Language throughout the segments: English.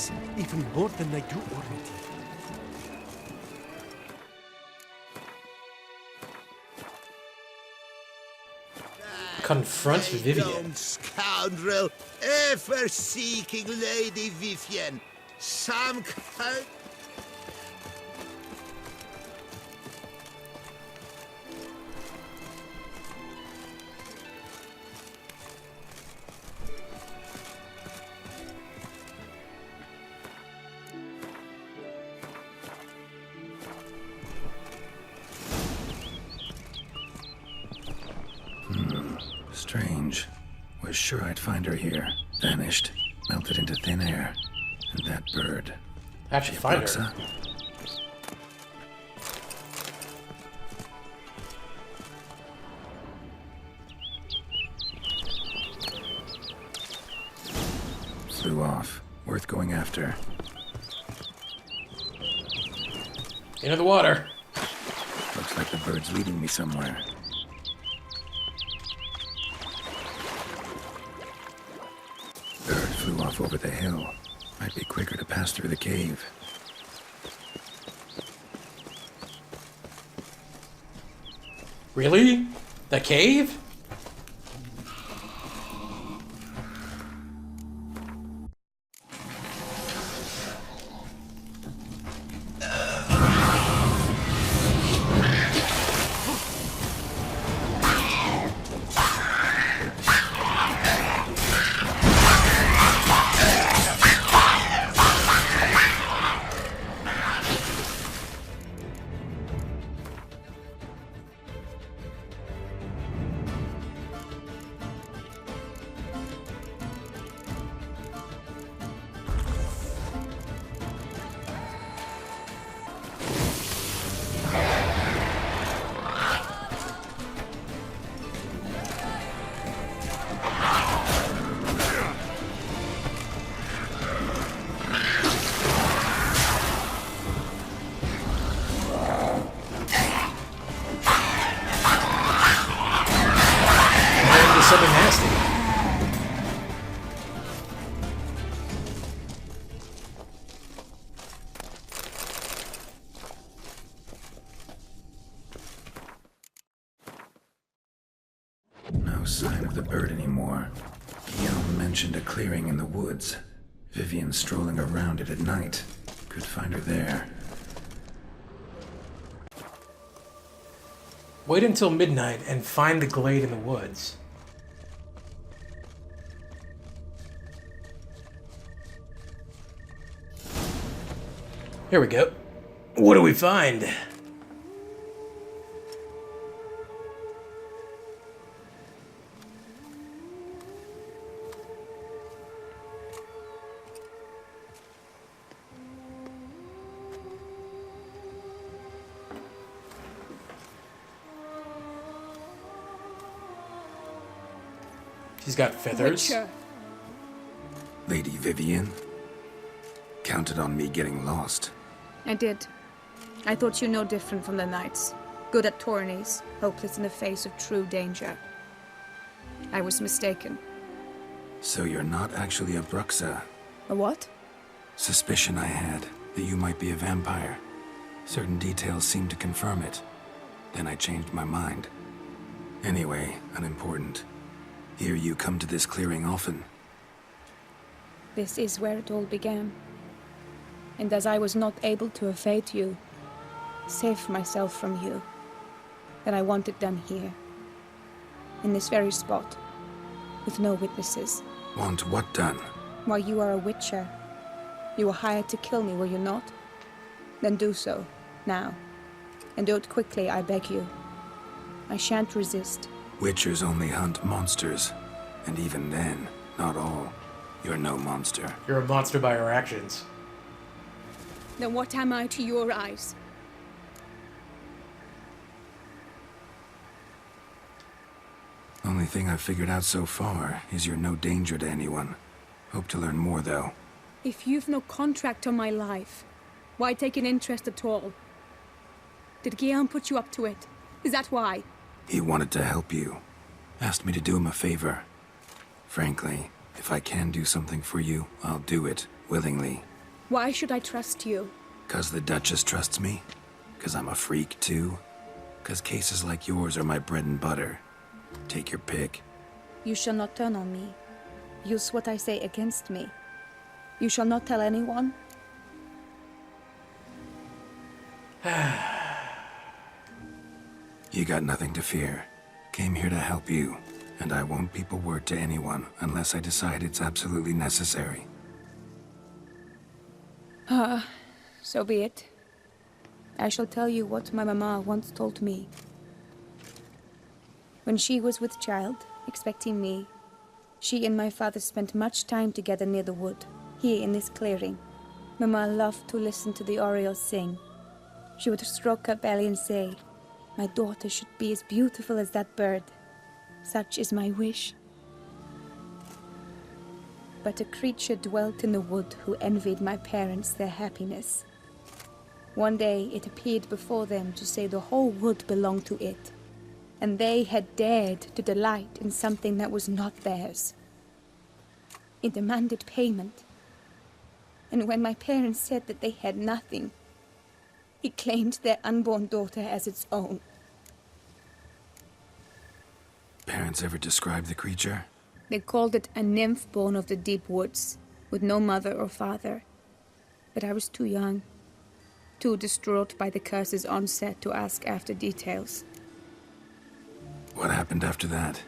this, even more than I do already. Confront Vivienne. Dumb scoundrel, ever seeking Lady Vivienne. Some kind. Strange. Was sure I'd find her here. Vanished. Melted into thin air. And that bird. How'd you find her? Alexa? Flew off. Worth going after. Into the water. Looks like the bird's leading me somewhere. Bird flew off over the hill. Might be quicker to pass through the cave. Really? The cave? Something nasty. No sign of the bird anymore. Guillaume mentioned a clearing in the woods. Vivienne strolling around it at night. Could find her there. Wait until midnight and find the glade in the woods. Here we go. What do we find? She's got feathers. Witcher. Lady Vivienne? Counted on me getting lost. I did. I thought you no different from the knights. Good at tourneys, hopeless in the face of true danger. I was mistaken. So you're not actually a Bruxa. A what? Suspicion I had, that you might be a vampire. Certain details seemed to confirm it. Then I changed my mind. Anyway, unimportant. Hear you come to this clearing often. This is where it all began. And as I was not able to evade you, save myself from you, then I want it done here. In this very spot. With no witnesses. Want what done? Why, you are a witcher. You were hired to kill me, were you not? Then do so, now. And do it quickly, I beg you. I shan't resist. Witchers only hunt monsters. And even then, not all. You're no monster. You're a monster by your actions. Then what am I to your eyes? Only thing I've figured out so far is you're no danger to anyone. Hope to learn more, though. If you've no contract on my life, why take an interest at all? Did Guillaume put you up to it? Is that why? He wanted to help you. Asked me to do him a favor. Frankly, if I can do something for you, I'll do it, willingly. Why should I trust you? 'Cause the Duchess trusts me? 'Cause I'm a freak, too? 'Cause cases like yours are my bread and butter? Take your pick. You shall not turn on me. Use what I say against me. You shall not tell anyone? You got nothing to fear. Came here to help you, and I won't peep a word to anyone unless I decide it's absolutely necessary. So be it. I shall tell you what my mama once told me. When she was with child, expecting me, she and my father spent much time together near the wood, here in this clearing. Mama loved to listen to the orioles sing. She would stroke her belly and say, "My daughter should be as beautiful as that bird. Such is my wish." But a creature dwelt in the wood who envied my parents their happiness. One day it appeared before them to say the whole wood belonged to it, and they had dared to delight in something that was not theirs. It demanded payment, and when my parents said that they had nothing, it claimed their unborn daughter as its own. Parents ever describe the creature? They called it a nymph born of the deep woods, with no mother or father. But I was too young, too distraught by the curse's onset to ask after details. What happened after that?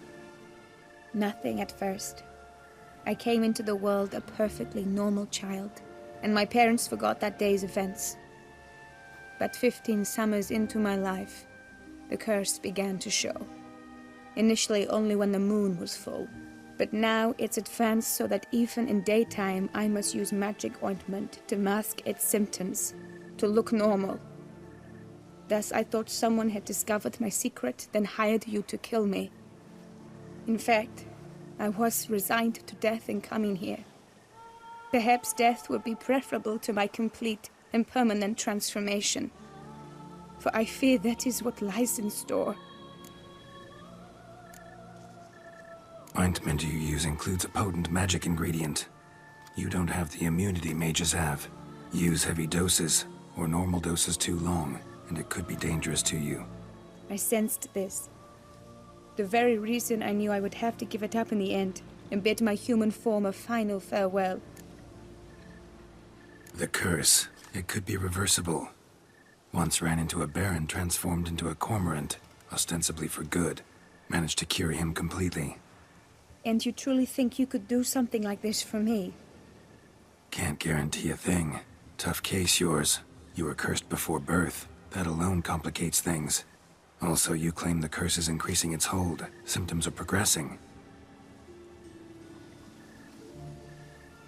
Nothing at first. I came into the world a perfectly normal child, and my parents forgot that day's events. But 15 summers into my life, the curse began to show. Initially only when the moon was full. But now it's advanced so that even in daytime I must use magic ointment to mask its symptoms, to look normal. Thus I thought someone had discovered my secret, then hired you to kill me. In fact, I was resigned to death in coming here. Perhaps death would be preferable to my complete and permanent transformation. For I fear that is what lies in store. Ointment you use includes a potent magic ingredient. You don't have the immunity mages have. Use heavy doses, or normal doses too long, and it could be dangerous to you. I sensed this. The very reason I knew I would have to give it up in the end, and bid my human form a final farewell. The curse, it could be reversible. Once ran into a baron transformed into a cormorant, ostensibly for good. Managed to cure him completely. And you truly think you could do something like this for me? Can't guarantee a thing. Tough case, yours. You were cursed before birth. That alone complicates things. Also, you claim the curse is increasing its hold. Symptoms are progressing.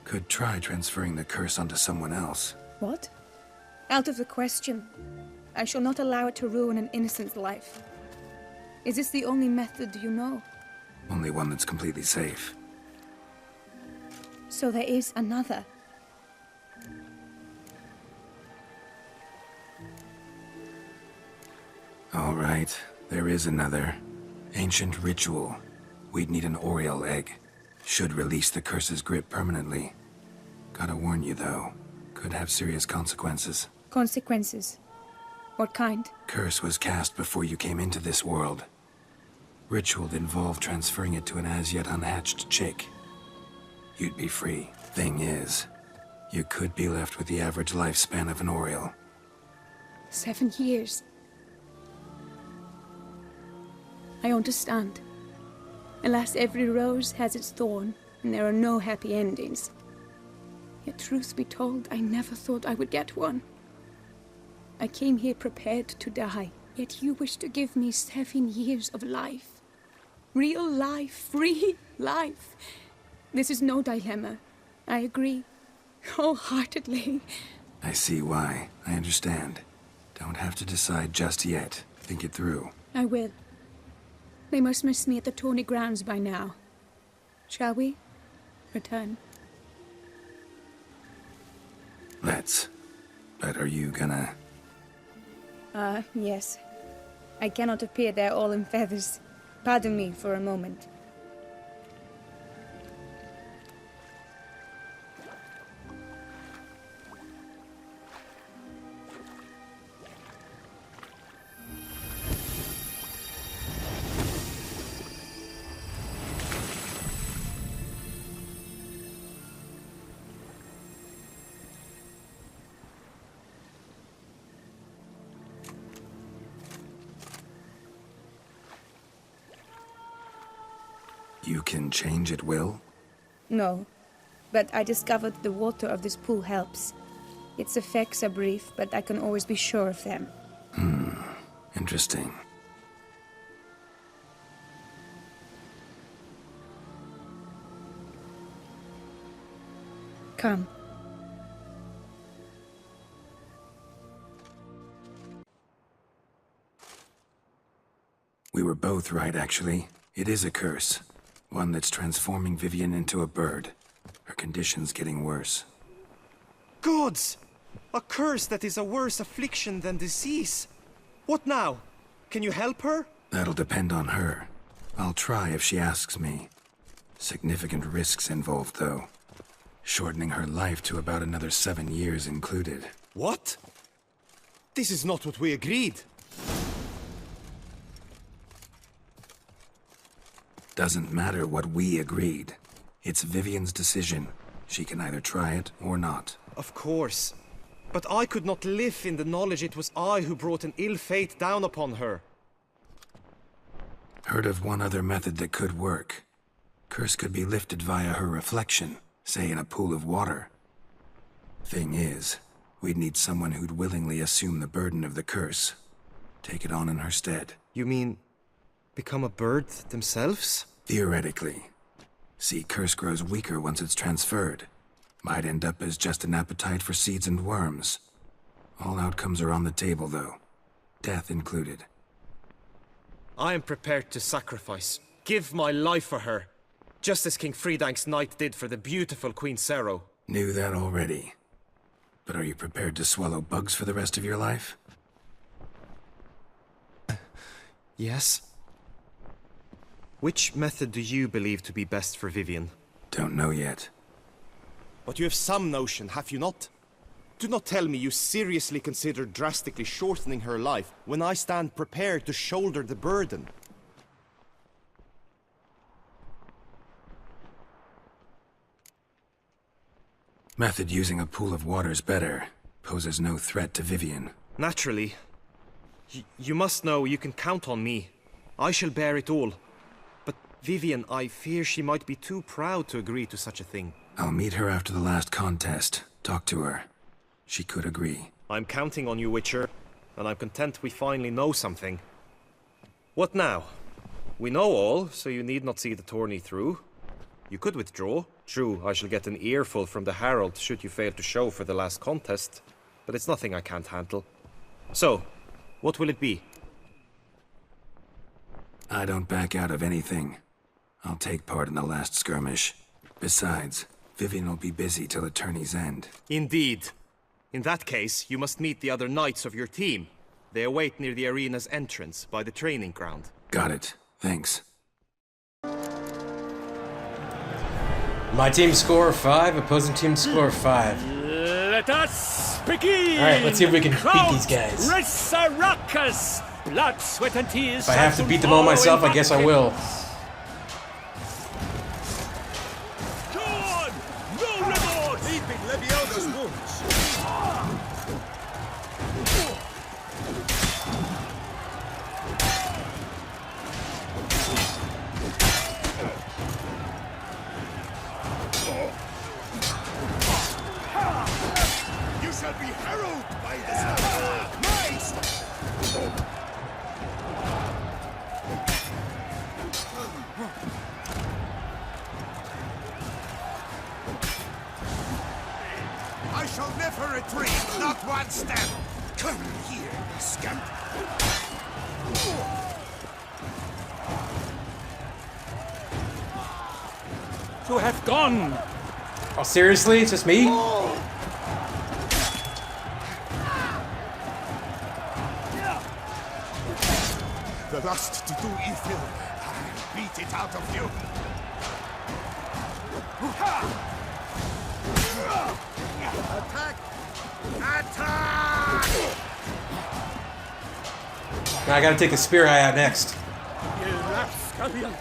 Could try transferring the curse onto someone else. What? Out of the question. I shall not allow it to ruin an innocent's life. Is this the only method you know? Only one that's completely safe. So there is another. All right, there is another. Ancient ritual. We'd need an oriole egg. Should release the curse's grip permanently. Gotta warn you, though. Could have serious consequences. Consequences? What kind? Curse was cast before you came into this world. Ritual involved transferring it to an as-yet unhatched chick. You'd be free. Thing is, you could be left with the average lifespan of an oriole. 7 years. I understand. Alas, every rose has its thorn, and there are no happy endings. Yet truth be told, I never thought I would get one. I came here prepared to die, yet you wish to give me 7 years of life. Real life, free life. This is no dilemma. I agree, wholeheartedly. I see why. I understand. Don't have to decide just yet. Think it through. I will. They must miss me at the tourney grounds by now. Shall we? Return. Let's. But are you gonna... Yes. I cannot appear there all in feathers. Pardon me for a moment. You can change at will? No, but I discovered the water of this pool helps. Its effects are brief, but I can always be sure of them. Interesting. Come. We were both right, actually. It is a curse. One that's transforming Vivienne into a bird. Her condition's getting worse. Gods! A curse that is a worse affliction than disease. What now? Can you help her? That'll depend on her. I'll try if she asks me. Significant risks involved, though. Shortening her life to about another 7 years included. What? This is not what we agreed. Doesn't matter what we agreed. It's Vivienne's decision. She can either try it or not. Of course. But I could not live in the knowledge it was I who brought an ill fate down upon her. Heard of one other method that could work. Curse could be lifted via her reflection, say in a pool of water. Thing is, we'd need someone who'd willingly assume the burden of the curse. Take it on in her stead. You mean become a bird themselves? Theoretically. See, curse grows weaker once it's transferred. Might end up as just an appetite for seeds and worms. All outcomes are on the table, though. Death included. I am prepared to sacrifice. Give my life for her. Just as King Fridank's knight did for the beautiful Queen Sero. Knew that already. But are you prepared to swallow bugs for the rest of your life? Yes. Which method do you believe to be best for Vivienne? Don't know yet. But you have some notion, have you not? Do not tell me you seriously consider drastically shortening her life when I stand prepared to shoulder the burden. Method using a pool of water's better. Poses no threat to Vivienne. Naturally. You must know you can count on me. I shall bear it all. But Vivienne, I fear she might be too proud to agree to such a thing. I'll meet her after the last contest. Talk to her. She could agree. I'm counting on you, Witcher, and I'm content we finally know something. What now? We know all, so you need not see the tourney through. You could withdraw. True, I shall get an earful from the Herald should you fail to show for the last contest, but it's nothing I can't handle. So, what will it be? I don't back out of anything. I'll take part in the last skirmish. Besides, Vivienne will be busy till the tourney's end. Indeed. In that case, you must meet the other knights of your team. They await near the arena's entrance, by the training ground. Got it. Thanks. My team score 5, opposing team score 5. Let us begin! Alright, let's see if we can beat these guys. Resarakas! Blood, sweat, and tears. If I have to beat them all myself, I guess I will. John! No remorse! Leaping Leviosa's wounds. You shall be harrowed by this! Nice! I shall never retreat, not one step. Come here, scamp. To have gone! Oh, seriously? It's just me? The lust to do evil. I'll beat it out of you. Attack! Attack! Now I gotta take the spear eye out next. You rapscallion!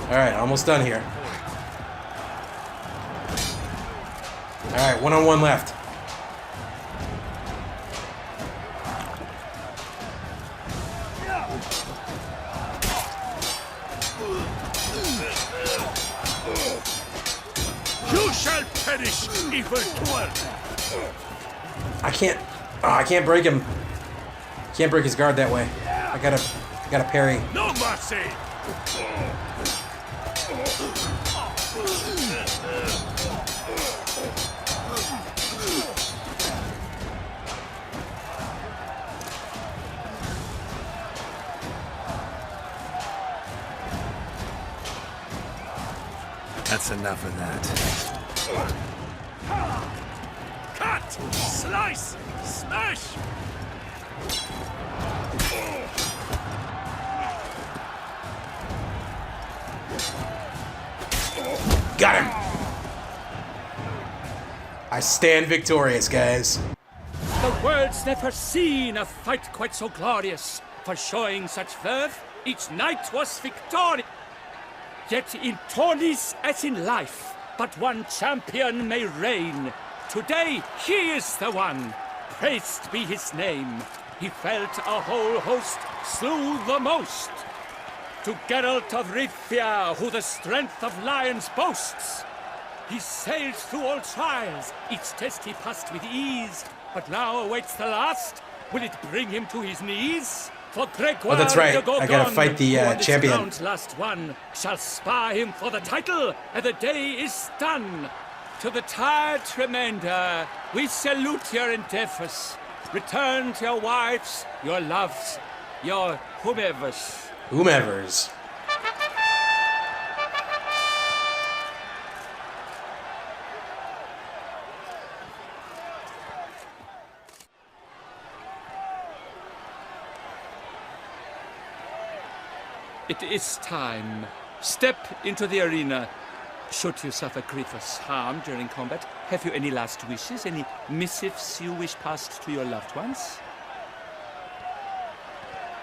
Alright, almost done here. Alright, one-on-one left. You shall perish, evildoer! I can't break him. Can't break his guard that way. I gotta parry. No mercy! That's enough of that. Cut! Slice! Smash! Got him! I stand victorious, guys. The world's never seen a fight quite so glorious. For showing such verve, each knight was victorious. Yet in tourneys as in life, but one champion may reign. Today he is the one, praised be his name. He felt a whole host, slew the most. To Geralt of Rivia, who the strength of lions boasts. He sailed through all trials, each test he passed with ease. But now awaits the last, will it bring him to his knees? For Gregoire that's right. de Gorgon, I gotta fight the who on this champion. ground's last one, shall spar him for the title, and the day is done. To the tired remainder, we salute your endeavors. Return to your wives, your loves, your whomevers. Whomevers. It is time. Step into the arena. Should you suffer grievous harm during combat, have you any last wishes, any missives you wish passed to your loved ones?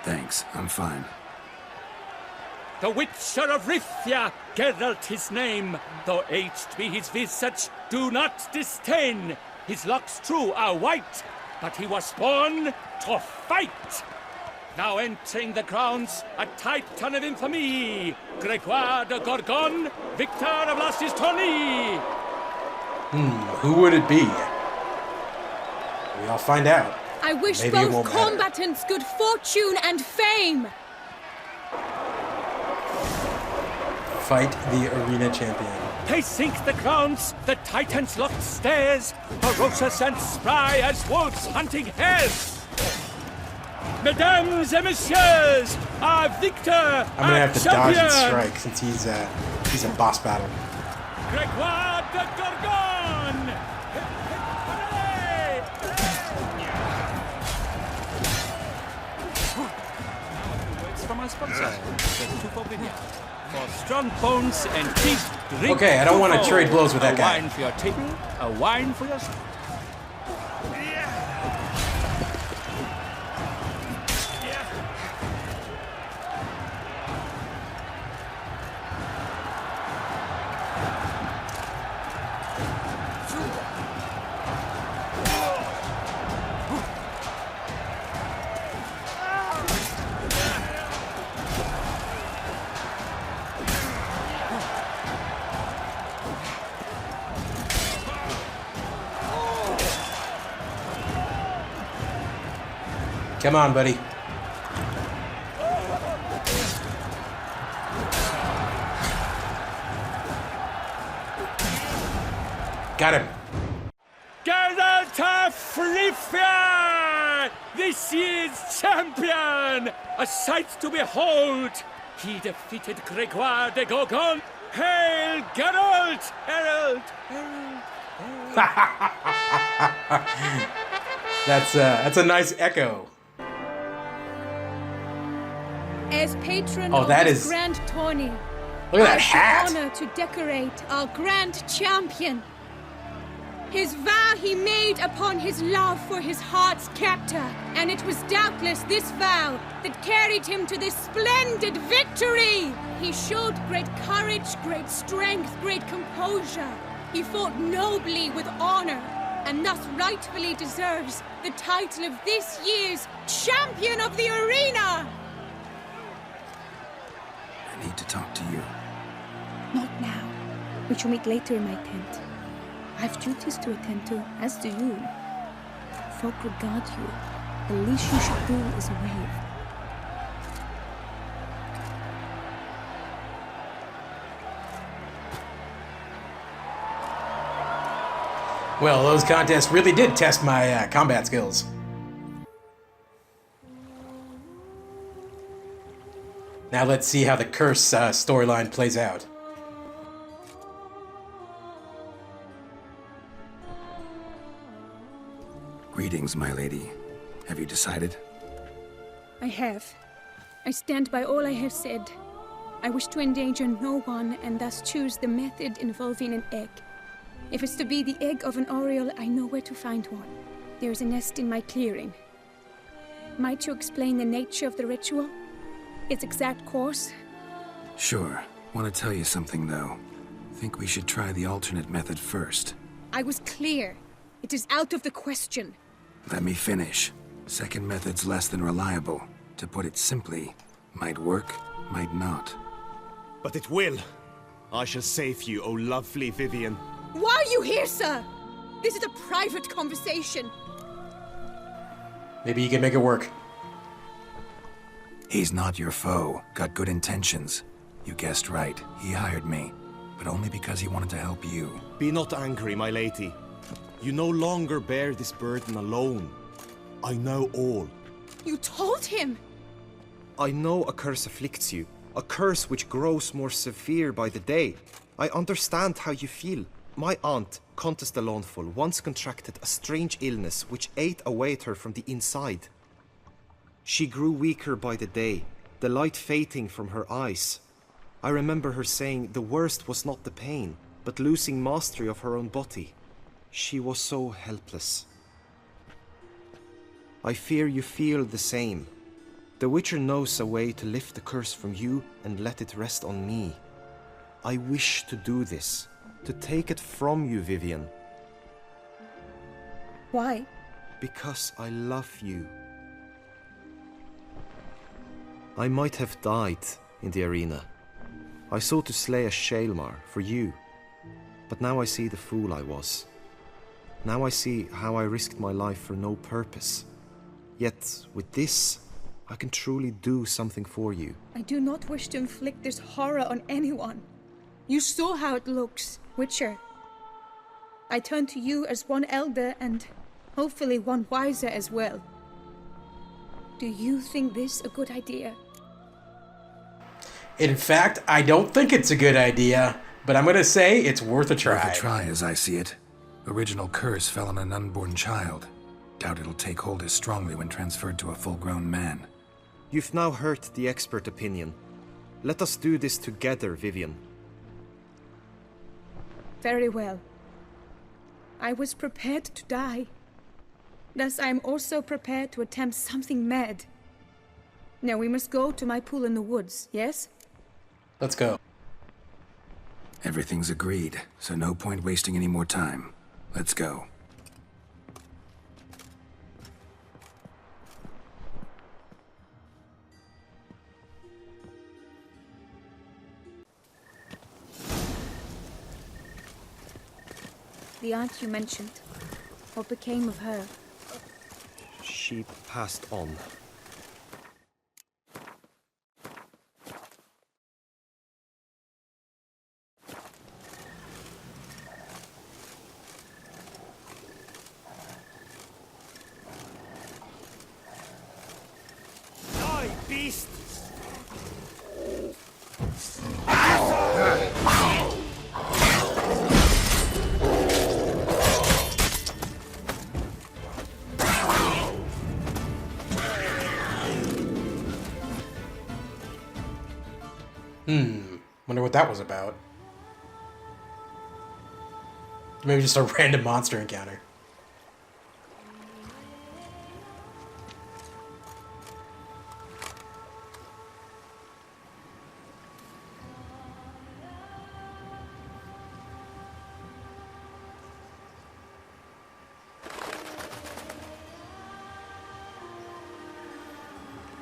Thanks, I'm fine. The Witcher of Rivia, Geralt his name. Though aged be his visage, do not disdain. His locks true are white, but he was born to fight. Now entering the grounds, a titan of infamy, Gregoire de Gorgon, victor of last his tourney. Who would it be? We'll find out. I wish Maybe it both won't matter. combatants good fortune and fame. Fight the arena champion. They sink the grounds, the titans locked stairs, ferocious and spry as wolves hunting hares. Mesdames et messieurs, our victor, I'm gonna have to dodge and strike since he's a boss battle. Gregoire de Gorgon! It's from our sponsor, the Vivienne. For strong bones and teeth, drink Okay, I don't want to Tufo. trade blows with that guy. A wine for your table, a wine for your... Come on, buddy. Got him. Geralt of Rivia! This year's champion! A sight to behold! He defeated Gregoire de Gorgon. Hail, Geralt! Herald! That's a nice echo. As patron Oh, of that this is- grand tourney, Look at I that hat. have the honor to decorate our grand champion. His vow he made upon his love for his heart's captor, and it was doubtless this vow that carried him to this splendid victory. He showed great courage, great strength, great composure. He fought nobly with honor, and thus rightfully deserves the title of this year's Champion of the Arena! I need to talk to you. Not now. We shall meet later in my tent. I have duties to attend to, as do you. Folk regard you. The least you should do is wave. Well, those contests really did test my combat skills. Now let's see how the curse storyline plays out. Greetings, my lady. Have you decided? I have. I stand by all I have said. I wish to endanger no one, and thus choose the method involving an egg. If it's to be the egg of an oriole, I know where to find one. There is a nest in my clearing. Might you explain the nature of the ritual? Its exact course? Sure. Want to tell you something, though. Think we should try the alternate method first. I was clear. It is out of the question. Let me finish. Second method's less than reliable. To put it simply, might work, might not. But it will. I shall save you, O lovely Vivienne. Why are you here, sir? This is a private conversation. Maybe you can make it work. He's not your foe. Got good intentions. You guessed right. He hired me. But only because he wanted to help you. Be not angry, my lady. You no longer bear this burden alone. I know all. You told him? I know a curse afflicts you. A curse which grows more severe by the day. I understand how you feel. My aunt, Countess de Lawnful, once contracted a strange illness which ate away at her from the inside. She grew weaker by the day, the light fading from her eyes. I remember her saying the worst was not the pain, but losing mastery of her own body. She was so helpless. I fear you feel the same. The Witcher knows a way to lift the curse from you and let it rest on me. I wish to do this, to take it from you, Vivienne. Why? Because I love you. I might have died in the arena. I sought to slay a Shaelmar for you. But now I see the fool I was. Now I see how I risked my life for no purpose. Yet, with this, I can truly do something for you. I do not wish to inflict this horror on anyone. You saw how it looks, Witcher. I turn to you as one elder and hopefully one wiser as well. Do you think this a good idea? In fact, I don't think it's a good idea, but I'm gonna say it's worth a try. Worth a try, as I see it. Original curse fell on an unborn child. Doubt it'll take hold as strongly when transferred to a full-grown man. You've now heard the expert opinion. Let us do this together, Vivienne. Very well. I was prepared to die. Thus I am also prepared to attempt something mad. Now we must go to my pool in the woods, yes? Let's go. Everything's agreed, so no point wasting any more time. Let's go. The aunt you mentioned. What became of her? She passed on. Die, beast! Wonder what that was about. Maybe just a random monster encounter.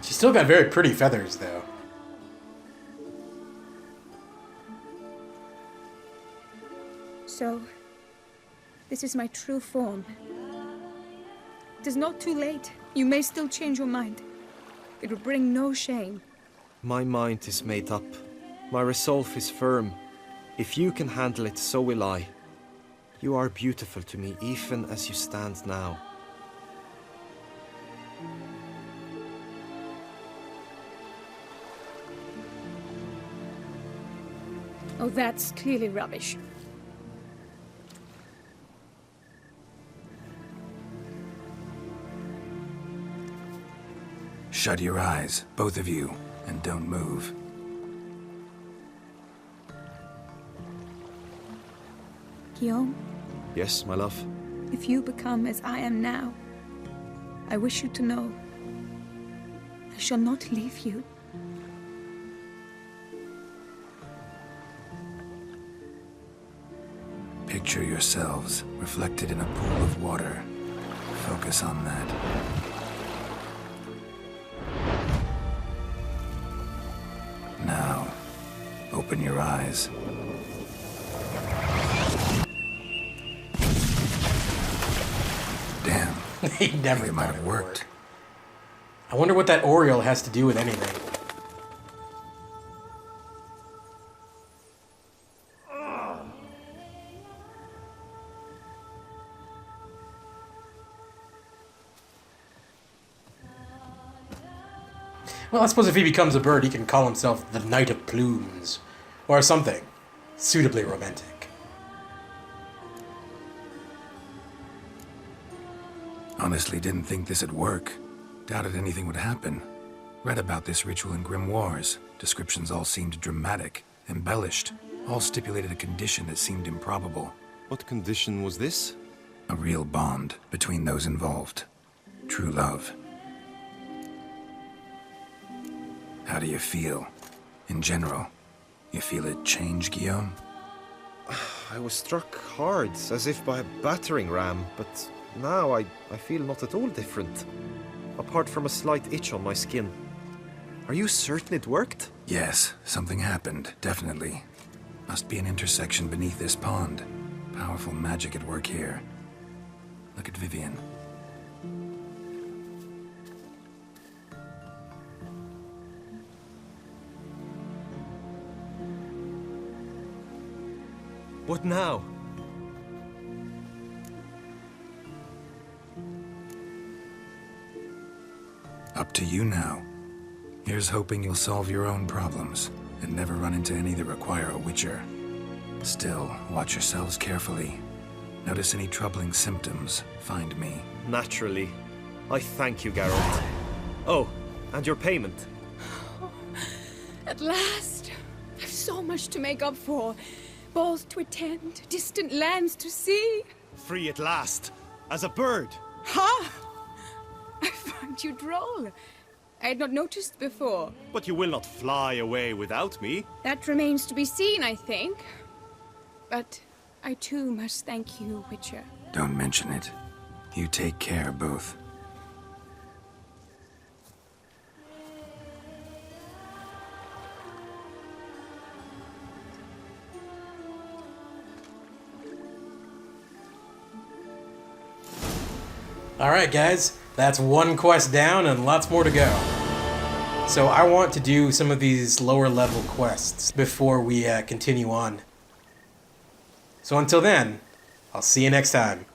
She's still got very pretty feathers, though. So, this is my true form. It is not too late. You may still change your mind. It will bring no shame. My mind is made up. My resolve is firm. If you can handle it, so will I. You are beautiful to me, even as you stand now. Oh, that's clearly rubbish. Shut your eyes, both of you, and don't move. Guillaume, Yes, my love? if you become as I am now, I wish you to know I shall not leave you. Picture yourselves reflected in a pool of water. Focus on that. Now, open your eyes. Damn. He never It might have worked. I wonder what that Oriole has to do with anything. Well, I suppose if he becomes a bird, he can call himself the Knight of Plumes. Or something suitably romantic. Honestly, didn't think this'd work. Doubted anything would happen. Read about this ritual in grimoires. Descriptions all seemed dramatic, embellished. All stipulated a condition that seemed improbable. What condition was this? A real bond between those involved. True love. How do you feel? In general, you feel it change, Guillaume? I was struck hard, as if by a battering ram, but now I feel not at all different. Apart from a slight itch on my skin. Are you certain it worked? Yes, something happened, definitely. Must be an intersection beneath this pond. Powerful magic at work here. Look at Vivienne. What now? Up to you now. Here's hoping you'll solve your own problems and never run into any that require a witcher. Still, watch yourselves carefully. Notice any troubling symptoms, find me. Naturally. I thank you, Geralt. Oh, and your payment. At last! I've so much to make up for. Balls to attend, distant lands to see. Free at last, as a bird. Ha! I find you droll. I had not noticed before. But you will not fly away without me. That remains to be seen, I think. But I too must thank you, Witcher. Don't mention it. You take care, both. Alright guys, that's one quest down and lots more to go. So I want to do some of these lower level quests before we continue on. So until then, I'll see you next time.